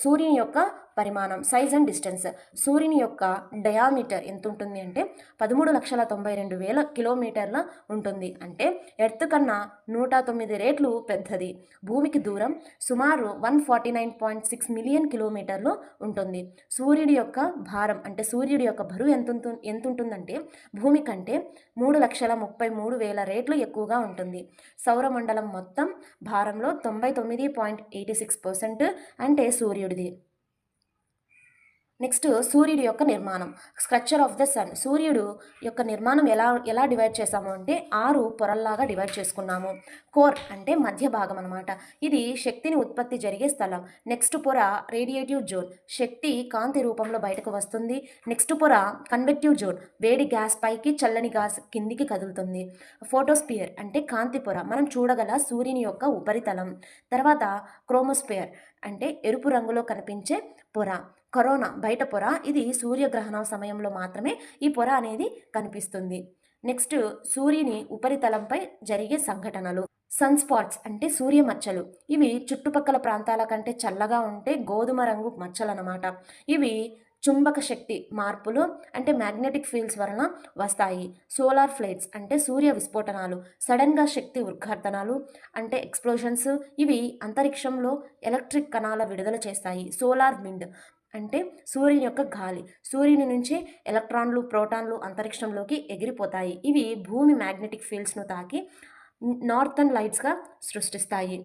సూర్యుని యొక్క పరిమాణం, సైజ్ అండ్ డిస్టెన్స్. సూర్యుని యొక్క డయామీటర్ ఎంత ఉంటుంది అంటే 13,92,000 కిలోమీటర్ల ఉంటుంది. అంటే ఎర్త్ కన్నా 109 రెట్లు పెద్దది. భూమికి దూరం సుమారు 149.6 మిలియన్ కిలోమీటర్లు ఉంటుంది. సూర్యుడి యొక్క భారం అంటే సూర్యుడి యొక్క బరువు ఎంత ఉంటుందంటే భూమి కంటే 3,33,000 రెట్లు ఎక్కువగా ఉంటుంది. సౌరమండలం మొత్తం భారంలో 99.86% అంటే సూర్యుడిది. నెక్స్ట్ సూర్యుడి యొక్క నిర్మాణం, స్ట్రక్చర్ ఆఫ్ ద సన్. సూర్యుడు యొక్క నిర్మాణం ఎలా డివైడ్ చేసాము అంటే 6 పొరల్లాగా డివైడ్ చేసుకున్నాము. కోర్ అంటే మధ్య భాగం అనమాట. ఇది శక్తిని ఉత్పత్తి జరిగే స్థలం. నెక్స్ట్ పొర రేడియేటివ్ జోన్, శక్తి కాంతి రూపంలో బయటకు వస్తుంది. నెక్స్ట్ పొర కన్వెక్టివ్ జోన్, వేడి గ్యాస్ పైకి చల్లని గ్యాస్ కిందికి కదులుతుంది. ఫోటోస్పియర్ అంటే కాంతి పొర, మనం చూడగల సూర్యుని యొక్క ఉపరితలం. తర్వాత క్రోమోస్పియర్ అంటే ఎరుపు రంగులో కనిపించే పొర. కరోనా బయట పొర, ఇది సూర్యగ్రహణం సమయంలో మాత్రమే ఈ పొర అనేది కనిపిస్తుంది. నెక్స్ట్ సూర్యుని ఉపరితలంపై జరిగే సంఘటనలు. సన్ స్పాట్స్ అంటే సూర్య మచ్చలు. ఇవి చుట్టుపక్కల ప్రాంతాల కంటే చల్లగా ఉంటే గోధుమ రంగు మచ్చలు అన్నమాట. ఇవి చుంబక శక్తి మార్పులు అంటే మ్యాగ్నెటిక్ ఫీల్డ్స్ వలన వస్తాయి. సోలార్ ఫ్లేట్స్ అంటే సూర్య విస్ఫోటనాలు, సడన్గా శక్తి ఉద్ఘాటనాలు అంటే ఎక్స్ప్లోషన్స్. ఇవి అంతరిక్షంలో ఎలక్ట్రిక్ కణాల విడుదల చేస్తాయి. సోలార్ విండ్ అంటే సూర్యుని యొక్క గాలి, సూర్యుని నుంచి ఎలక్ట్రాన్లు ప్రోటాన్లు అంతరిక్షంలోకి ఎగిరిపోతాయి. ఇవి భూమి మ్యాగ్నెటిక్ ఫీల్డ్స్ను తాకి నార్థన్ లైట్స్గా సృష్టిస్తాయి.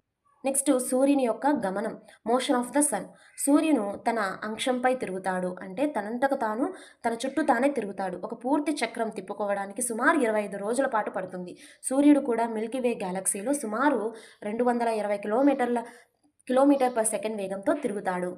నెక్స్ట్ సూర్యుని యొక్క గమనం, మోషన్ ఆఫ్ ద సన్. సూర్యుడు తన అంశంపై తిరుగుతాడు అంటే తనంతకు తాను తన చుట్టూ తానే తిరుగుతాడు. ఒక పూర్తి చక్రం తిప్పుకోవడానికి సుమారు 25 రోజుల పాటు పడుతుంది. సూర్యుడు కూడా మిల్కీవే గ్యాలక్సీలో సుమారు 220 కిలోమీటర్ పర్ సెకండ్ వేగంతో తిరుగుతాడు.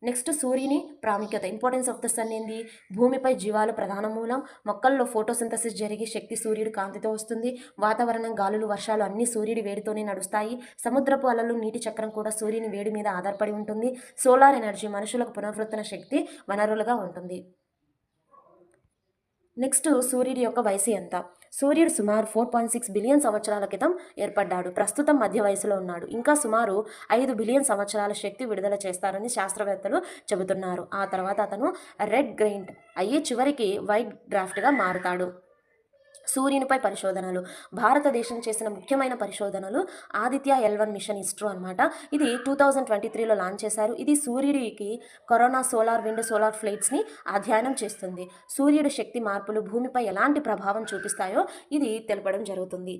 నెక్స్ట్ సూర్యుని ప్రాముఖ్యత, ఇంపార్టెన్స్ ఆఫ్ ద సన్ ఏంది? భూమిపై జీవాలు ప్రధాన మూలం. మొక్కల్లో ఫోటోసింథసిస్ జరిగి శక్తి సూర్యుడి కాంతితో వస్తుంది. వాతావరణం, గాలులు, వర్షాలు అన్నీ సూర్యుడి వేడితోనే నడుస్తాయి. సముద్రపు అలలు, నీటి చక్రం కూడా సూర్యుని వేడి మీద ఆధారపడి ఉంటుంది. సోలార్ ఎనర్జీ మనుషులకు పునరుద్ధరణ శక్తి వనరులుగా ఉంటుంది. నెక్స్ట్ సూర్యుడి యొక్క వయసు ఎంత? సూర్యుడు సుమారు 4.6 బిలియన్ సంవత్సరాల క్రితం ఏర్పడ్డాడు. ప్రస్తుతం మధ్య వయసులో ఉన్నాడు. ఇంకా సుమారు 5 బిలియన్ సంవత్సరాల శక్తి విడుదల చేస్తారని శాస్త్రవేత్తలు చెబుతున్నారు. ఆ తర్వాత అతను రెడ్ గ్రెయిన్ అయ్యి చివరికి వైట్ డ్రాఫ్ట్గా మారుతాడు. సూర్యునిపై పరిశోధనలు. భారతదేశం చేసిన ముఖ్యమైన పరిశోధనలు ఆదిత్య L1 మిషన్ ఇస్రో అనమాట. ఇది 2023లో లాంచ్ చేశారు. ఇది సూర్యుడికి కరోనా, సోలార్ విండ్, సోలార్ ఫ్లేట్స్ని అధ్యయనం చేస్తుంది. సూర్యుడి శక్తి మార్పులు భూమిపై ఎలాంటి ప్రభావం చూపిస్తాయో ఇది తెలపడం జరుగుతుంది.